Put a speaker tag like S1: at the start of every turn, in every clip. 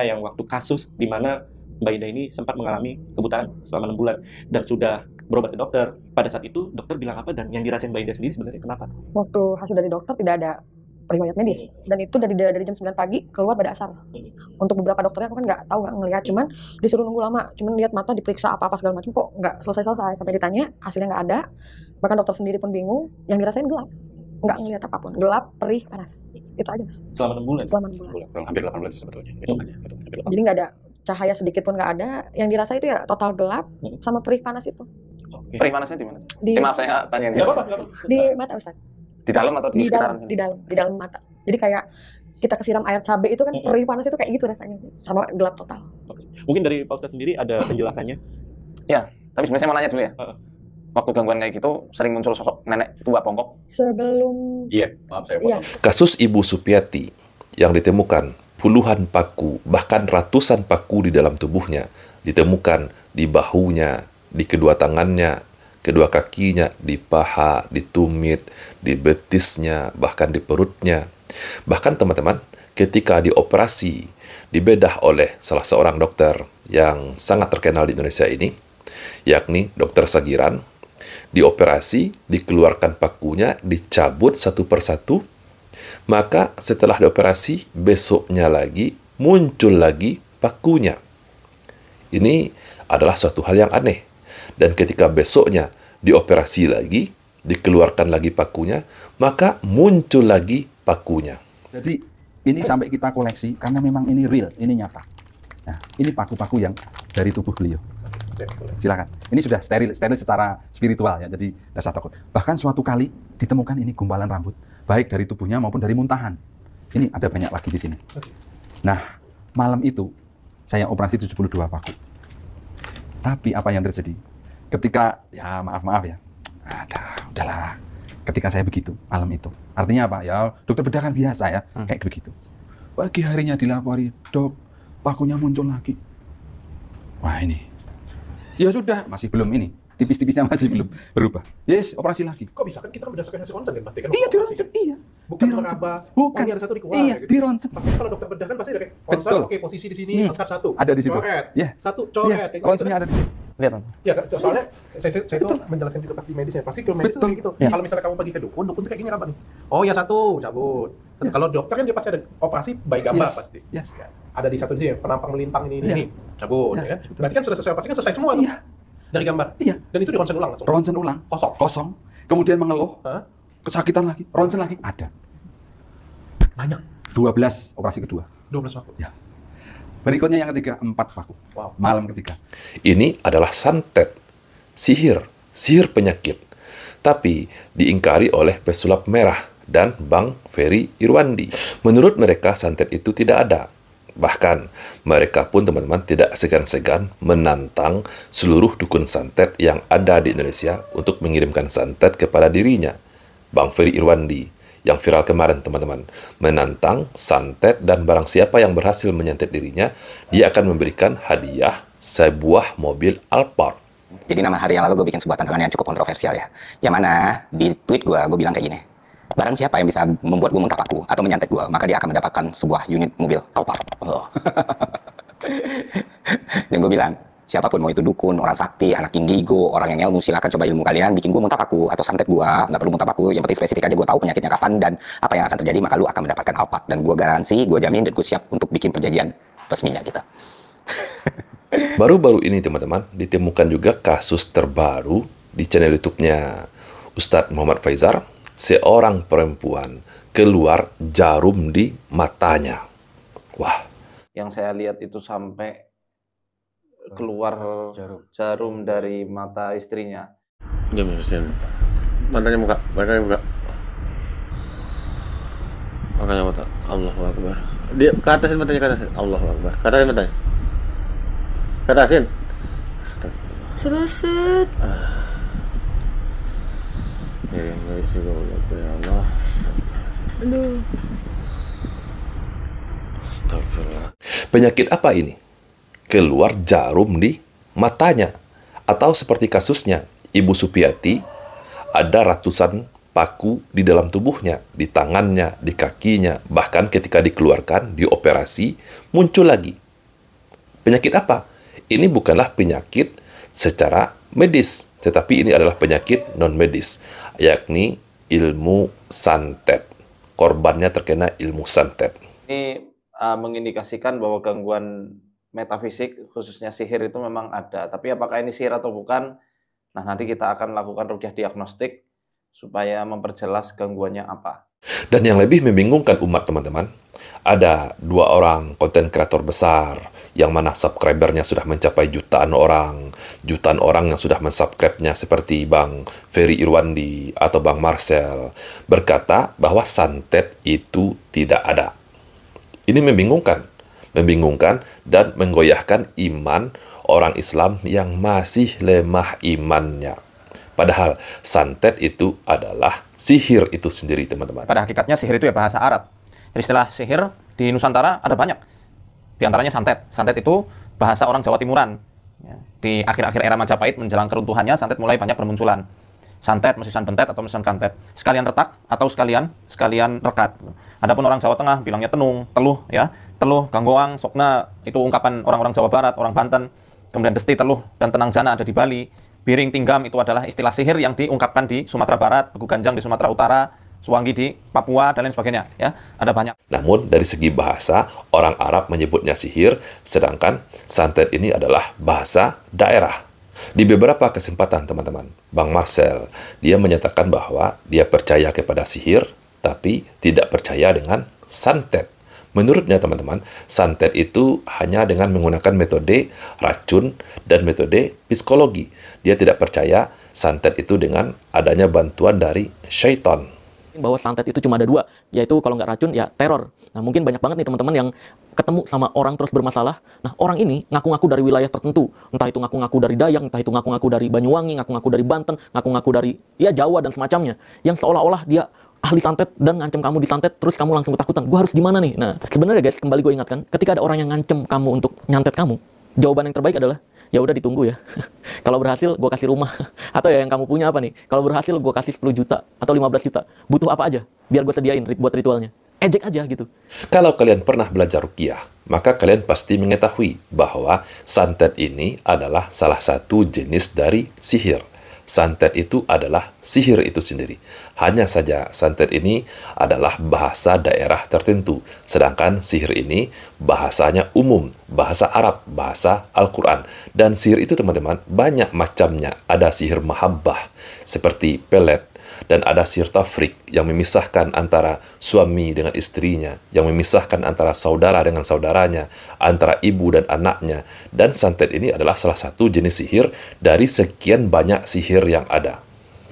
S1: yang waktu kasus di mana Mbak Indah ini sempat mengalami kebutaan selama 6 bulan dan sudah berobat ke dokter. Pada saat itu dokter bilang apa dan yang dirasain Mbak Indah sendiri sebenarnya kenapa?
S2: Waktu hasil dari dokter tidak ada riwayat medis dan itu dari jam 9 pagi keluar pada asar. Untuk beberapa dokternya aku kan nggak tahu, nggak ngelihat, cuman disuruh nunggu lama, cuman lihat mata diperiksa apa segala macam kok nggak selesai sampai ditanya hasilnya nggak ada. Bahkan dokter sendiri pun bingung, yang dirasain gelap, nggak ngelihat apapun, gelap, perih, panas, itu aja mas.
S1: Selama 6 bulan?
S2: Selama 6 bulan.
S3: Kurang hampir 8 bulan sih sebetulnya. Hitungannya.
S2: Jadi nggak ada cahaya sedikit pun nggak ada, yang dirasa itu ya total gelap sama perih panas itu.
S1: Oke.
S3: Perih panasnya di mana?
S2: Di,
S3: Maaf saya tanya
S1: Nggak apa-apa, nggak apa-apa.
S2: di mata Ustaz.
S3: Di dalam atau di sekitaran?
S2: Di dalam mata. Jadi kayak kita kesiram air cabai itu kan perih panas itu kayak gitu rasanya, sama gelap total.
S1: Oke. Mungkin dari Pak Ustadz sendiri ada penjelasannya?
S3: Ya, tapi sebenarnya saya mau nanya dulu ya. Waktu gangguan kayak gitu sering muncul sosok nenek tua bongkok.
S2: Sebelum
S3: Iya, maaf saya
S2: iya,
S4: Kasus Ibu Supiati yang ditemukan puluhan paku, bahkan ratusan paku di dalam tubuhnya, ditemukan di bahunya, di kedua tangannya, kedua kakinya, di paha, di tumit, di betisnya, bahkan di perutnya. Bahkan teman-teman, ketika dioperasi, dibedah oleh salah seorang dokter yang sangat terkenal di Indonesia ini, yakni Dokter Sagiran, dioperasi, dikeluarkan pakunya, dicabut satu persatu, maka setelah dioperasi, besoknya lagi, muncul lagi pakunya. Ini adalah suatu hal yang aneh. Dan ketika besoknya dioperasi lagi, dikeluarkan lagi pakunya, maka muncul lagi pakunya.
S5: Jadi ini sampai kita koleksi karena memang ini real, ini nyata. Nah, ini paku-paku yang dari tubuh beliau. Silakan. Ini sudah steril secara spiritual ya, jadi tidak usah takut. Bahkan suatu kali ditemukan ini gumpalan rambut, baik dari tubuhnya maupun dari muntahan. Ini ada banyak lagi di sini. Nah, malam itu saya operasi 72 paku. Tapi apa yang terjadi? Ketika, ya maaf ya, udahlah. Ketika saya begitu, malam itu. Artinya apa? Ya, dokter bedah kan biasa ya, kayak begitu. Pagi harinya dilapori, dok, pakunya muncul lagi. Wah ini. Ya sudah, masih belum ini. Tipis-tipisnya masih belum berubah. Yes, operasi lagi.
S6: Kok bisa kan kita berdasarkan hasil ronsen kan pasti kan?
S5: Iya, di ronsen, iya.
S6: Bukan
S5: Di ronsen.
S6: meraba.
S5: Bukan.
S6: Oh, ini ada satu di keluar.
S5: Iya,
S6: gitu.
S5: di ronsen.
S6: Pasti kalau dokter bedah kan pasti ada kayak ronsen,
S5: Betul.
S6: oke posisi di sini, angkat satu.
S5: Ada di situ.
S6: Coret.
S5: Iya.
S6: Satu coret.
S5: Yes,
S6: kayak gitu.
S5: ronsennya ada di situ.
S3: lihat.
S6: Ya, soalnya saya itu menjelaskan juga pasti medisnya. Pasti ke medis itu
S5: Betul.
S6: kayak gitu.
S5: Ya.
S6: Kalau misalnya kamu pergi ke dukun tuh kayak gini apa nih? Oh ya satu, cabut. Kalau dokter kan dia pasti ada operasi by gambar
S5: Yes.
S6: pasti.
S5: Yes.
S6: Ya. Ada di satu sini penampang melintang ini,
S5: Iya.
S6: ini. Cabut,
S5: Iya,
S6: ya kan?
S5: betul.
S6: Berarti kan sudah selesai operasi kan selesai semua tuh.
S5: Iya,
S6: Dari gambar.
S5: iya.
S6: Dan itu di ronsen ulang langsung.
S5: Ronsen ulang,
S6: Kosong.
S5: kosong. Kemudian mengeluh,
S6: Hah?
S5: kesakitan lagi, ronsen lagi, ada.
S6: Banyak.
S5: 12 operasi kedua.
S6: 12 waktu.
S5: Ya. Berikutnya yang ketiga, 4 paku.
S6: Wow.
S5: Malam ketiga.
S4: Ini adalah santet, sihir penyakit. Tapi diingkari oleh pesulap merah dan Bang Ferry Irwandi. Menurut mereka santet itu tidak ada. Bahkan mereka pun teman-teman tidak segan-segan menantang seluruh dukun santet yang ada di Indonesia untuk mengirimkan santet kepada dirinya. Bang Ferry Irwandi yang viral kemarin teman-teman menantang santet dan barang siapa yang berhasil menyantet dirinya, dia akan memberikan hadiah sebuah mobil Alphard.
S7: Jadi 6 hari yang lalu gue bikin sebuah tantangan yang cukup kontroversial ya. Yang mana di tweet gue bilang kayak gini. Barang siapa yang bisa membuat gue muntah paku atau menyantet gue, maka dia akan mendapatkan sebuah unit mobil Alphard. Oh. Dan gue bilang, siapapun mau itu dukun, orang sakti, anak indigo, orang yang ilmu, silakan coba ilmu kalian, bikin gue muntah paku atau santet gue. Nggak perlu muntah paku, yang penting spesifik aja gue tahu penyakitnya kapan dan apa yang akan terjadi, maka lu akan mendapatkan Alphard. Dan gue garansi, gue jamin, dan gue siap untuk bikin perjanjian resminya kita.
S4: Baru-baru ini teman-teman ditemukan juga kasus terbaru di channel YouTube-nya Ustadz Muhammad Faizar, seorang perempuan keluar jarum di matanya. Wah,
S3: Yang saya lihat itu sampai keluar jarum dari mata istrinya.
S8: Diam, matanya buka, matanya mata. Allahu Akbar. Dia ke atasin matanya, ke atasin. Allahu Akbar. Ke atasin matanya. Ke atasin. Astagfirullah.
S2: Seleset.
S8: Ya baik sih ya Allah.
S2: Aduh.
S8: Astagfirullah.
S4: penyakit apa ini? Keluar jarum di matanya. Atau seperti kasusnya Ibu Supiati, ada ratusan paku di dalam tubuhnya, di tangannya, di kakinya, bahkan ketika dikeluarkan, dioperasi, muncul lagi Penyakit apa? Ini bukanlah penyakit secara medis, tetapi ini adalah penyakit non-medis, yakni ilmu santet. Korbannya terkena ilmu santet.
S3: Ini mengindikasikan bahwa gangguan metafisik, khususnya sihir itu memang ada. Tapi apakah ini sihir atau bukan? Nah, nanti kita akan lakukan ruqyah diagnostik supaya memperjelas gangguannya apa.
S4: Dan yang lebih membingungkan umat teman-teman, ada 2 orang konten kreator besar yang mana subscribernya sudah mencapai jutaan orang yang sudah mensubscribe-nya seperti Bang Ferry Irwandi atau Bang Marcel, berkata bahwa santet itu tidak ada. Ini membingungkan dan menggoyahkan iman orang Islam yang masih lemah imannya. Padahal santet itu adalah sihir itu sendiri, teman-teman.
S9: Pada hakikatnya sihir itu ya bahasa Arab. Jadi istilah sihir di Nusantara ada banyak. Di antaranya santet. Santet itu bahasa orang Jawa Timuran. Di akhir-akhir era Majapahit menjelang keruntuhannya, santet mulai banyak bermunculan. Santet, mesisan bentet atau mesisan kantet. Sekalian retak atau sekalian rekat. Adapun orang Jawa Tengah bilangnya tenung, teluh ya. Teluh, ganggoang, sokna, itu ungkapan orang-orang Jawa Barat, orang Banten. Kemudian desti, teluh, dan tenang jana ada di Bali. Biring, tinggam itu adalah istilah sihir yang diungkapkan di Sumatera Barat, Begu Ganjang di Sumatera Utara, Suwangi di Papua, dan lain sebagainya. Ya, ada banyak.
S4: Namun dari segi bahasa, orang Arab menyebutnya sihir, sedangkan santet ini adalah bahasa daerah. Di beberapa kesempatan, teman-teman, Bang Marcel, dia menyatakan bahwa dia percaya kepada sihir, tapi tidak percaya dengan santet. Menurutnya, teman-teman, santet itu hanya dengan menggunakan metode racun dan metode psikologi. Dia tidak percaya santet itu dengan adanya bantuan dari syaitan.
S10: Bahwa santet itu cuma ada 2, yaitu kalau nggak racun, ya teror. Nah, mungkin banyak banget nih teman-teman yang ketemu sama orang terus bermasalah. Nah, orang ini ngaku-ngaku dari wilayah tertentu. Entah itu ngaku-ngaku dari Dayak, entah itu ngaku-ngaku dari Banyuwangi, ngaku-ngaku dari Banten, ngaku-ngaku dari ya Jawa dan semacamnya. Yang seolah-olah dia ahli santet dan ngancem kamu disantet, terus kamu langsung ketakutan. Gue harus gimana nih? Nah, sebenarnya guys, kembali gue ingatkan, ketika ada orang yang ngancem kamu untuk nyantet kamu, jawaban yang terbaik adalah, ya udah ditunggu ya. Kalau berhasil, gue kasih rumah. Atau ya yang kamu punya apa nih? Kalau berhasil, gue kasih 10 juta atau 15 juta. Butuh apa aja? Biar gue sediain buat ritualnya. Ejek aja gitu.
S4: Kalau kalian pernah belajar ruqyah, maka kalian pasti mengetahui bahwa santet ini adalah salah satu jenis dari sihir. Santet itu adalah sihir itu sendiri. Hanya saja santet ini adalah bahasa daerah tertentu. Sedangkan sihir ini bahasanya umum, bahasa Arab, bahasa Al-Quran. Dan sihir itu teman-teman banyak macamnya. Ada sihir mahabbah seperti pelet. Dan ada sihir tafrik yang memisahkan antara suami dengan istrinya, yang memisahkan antara saudara dengan saudaranya, antara ibu dan anaknya. Dan santet ini adalah salah satu jenis sihir dari sekian banyak sihir yang ada.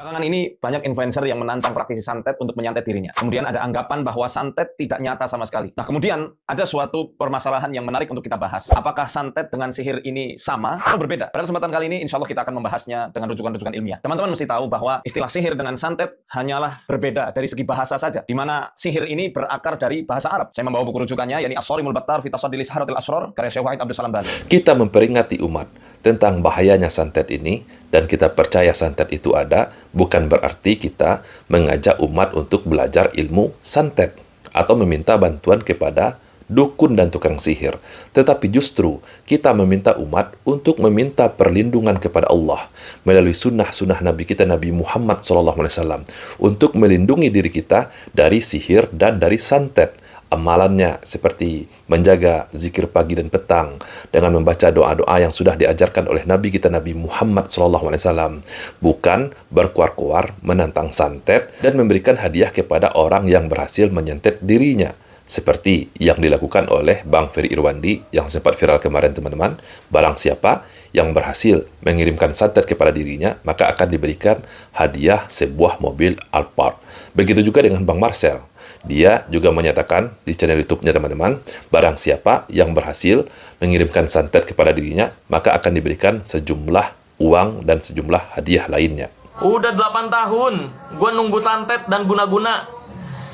S9: Belakangan ini banyak influencer yang menantang praktisi santet untuk menyantet dirinya. Kemudian ada anggapan bahwa santet tidak nyata sama sekali. Nah, kemudian ada suatu permasalahan yang menarik untuk kita bahas. Apakah santet dengan sihir ini sama atau berbeda? Pada kesempatan kali ini, insya Allah kita akan membahasnya dengan rujukan-rujukan ilmiah. Teman-teman mesti tahu bahwa istilah sihir dengan santet hanyalah berbeda dari segi bahasa saja. Di mana sihir ini berakar dari bahasa Arab. Saya membawa buku rujukannya, yakni As-Sarimul Battar fi Tasaddi Lisharatil Asrar, karya Syekh Wahid Abdul Salam Bali.
S4: Kita memperingati umat tentang bahayanya santet ini, dan kita percaya santet itu ada, bukan berarti kita mengajak umat untuk belajar ilmu santet atau meminta bantuan kepada dukun dan tukang sihir. Tetapi justru kita meminta umat untuk meminta perlindungan kepada Allah melalui sunnah-sunnah Nabi kita, Nabi Muhammad SAW, untuk melindungi diri kita dari sihir dan dari santet. Amalannya seperti menjaga zikir pagi dan petang dengan membaca doa-doa yang sudah diajarkan oleh Nabi kita Nabi Muhammad SAW, bukan berkuar-kuar menantang santet dan memberikan hadiah kepada orang yang berhasil menyantet dirinya, seperti yang dilakukan oleh Bang Ferry Irwandi yang sempat viral kemarin, teman-teman. Barang siapa yang berhasil mengirimkan santet kepada dirinya, maka akan diberikan hadiah sebuah mobil Alphard. Begitu juga dengan Bang Marcel. Dia juga menyatakan di channel YouTube-nya, teman-teman, barang siapa yang berhasil mengirimkan santet kepada dirinya, maka akan diberikan sejumlah uang dan sejumlah hadiah lainnya.
S11: Udah 8 tahun, gue nunggu santet dan guna-guna.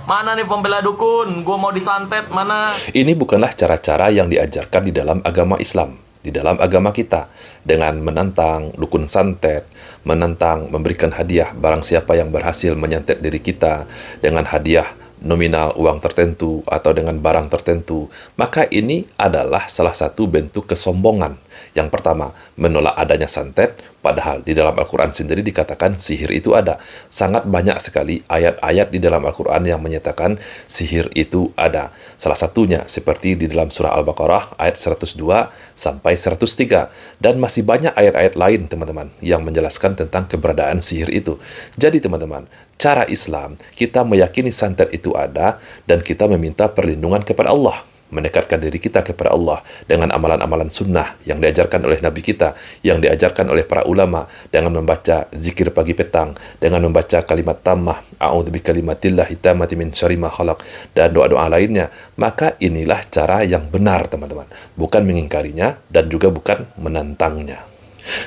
S11: Mana nih pembela dukun? Gue mau disantet, mana?
S4: Ini bukanlah cara-cara yang diajarkan di dalam agama Islam. Di dalam agama kita, dengan menantang dukun santet, menantang memberikan hadiah barang siapa yang berhasil menyantet diri kita, dengan hadiah nominal uang tertentu atau dengan barang tertentu, maka ini adalah salah satu bentuk kesombongan. Yang pertama, menolak adanya santet, padahal di dalam Al-Quran sendiri dikatakan sihir itu ada. Sangat banyak sekali ayat-ayat di dalam Al-Quran yang menyatakan sihir itu ada. Salah satunya seperti di dalam surah Al-Baqarah ayat 102 sampai 103. Dan masih banyak ayat-ayat lain, teman-teman, yang menjelaskan tentang keberadaan sihir itu. Jadi, teman-teman, cara Islam, kita meyakini santet itu ada dan kita meminta perlindungan kepada Allah, mendekatkan diri kita kepada Allah dengan amalan-amalan sunnah yang diajarkan oleh Nabi kita, yang diajarkan oleh para ulama, dengan membaca zikir pagi petang, dengan membaca kalimat tammah, a'udzu bikalimatillahi tammati min syarri ma khalaq, dan doa-doa lainnya. Maka inilah cara yang benar, teman-teman. Bukan mengingkarinya dan juga bukan menantangnya.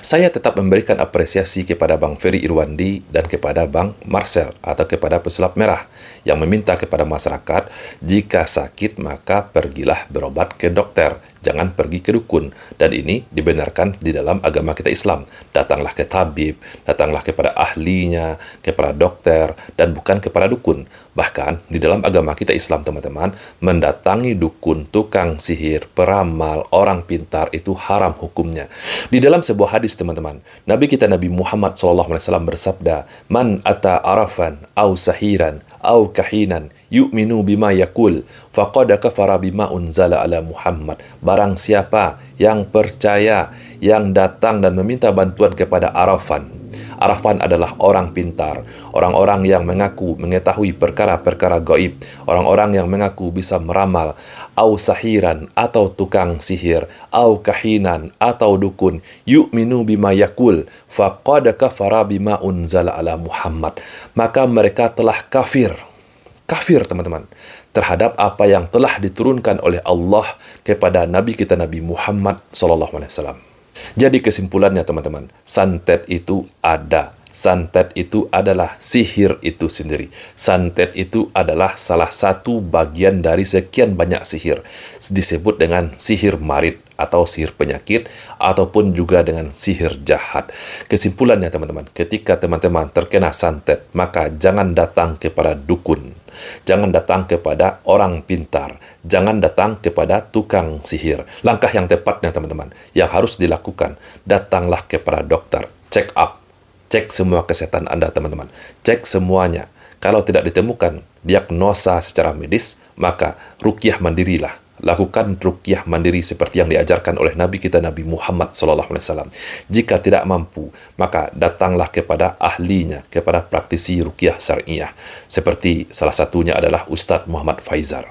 S4: Saya tetap memberikan apresiasi kepada Bang Ferry Irwandi dan kepada Bang Marcel atau kepada Pesulap Merah yang meminta kepada masyarakat, jika sakit maka pergilah berobat ke dokter, jangan pergi ke dukun. Dan ini dibenarkan di dalam agama kita Islam. Datanglah ke tabib, datanglah kepada ahlinya, kepada dokter, dan bukan kepada dukun. Bahkan di dalam agama kita Islam, teman-teman, mendatangi dukun, tukang sihir, peramal, orang pintar itu haram hukumnya. Di dalam sebuah hadis, teman-teman, Nabi kita Nabi Muhammad SAW bersabda, "Man ata arafan au sahiran au kahinan yu'minu bima yakul faqad kafara bima unzala ala Muhammad." Barang siapa yang percaya, yang datang dan meminta bantuan kepada arafan. Arafan adalah orang pintar, orang-orang yang mengaku mengetahui perkara-perkara gaib, orang-orang yang mengaku bisa meramal, au sahiran atau tukang sihir, au kahinan atau dukun, yu'minu bima yakul faqad kafara bima unzala ala Muhammad. Maka mereka telah kafir, teman-teman, terhadap apa yang telah diturunkan oleh Allah kepada Nabi kita Nabi Muhammad SAW. Jadi kesimpulannya, teman-teman, santet itu ada. Santet itu adalah sihir itu sendiri. Santet itu adalah salah satu bagian dari sekian banyak sihir. Disebut dengan sihir marit atau sihir penyakit, ataupun juga dengan sihir jahat. Kesimpulannya, teman-teman, ketika teman-teman terkena santet, maka jangan datang kepada dukun. Jangan datang kepada orang pintar. Jangan datang kepada tukang sihir. Langkah yang tepatnya, teman-teman, yang harus dilakukan, datanglah kepada dokter. Check up. Cek semua kesehatan Anda, teman-teman. Cek semuanya. Kalau tidak ditemukan diagnosa secara medis, maka ruqyah mandirilah. Lakukan ruqyah mandiri seperti yang diajarkan oleh Nabi kita Nabi Muhammad SAW. Jika tidak mampu, maka datanglah kepada ahlinya, kepada praktisi ruqyah syariah. Seperti salah satunya adalah Ustadz Muhammad Faizar.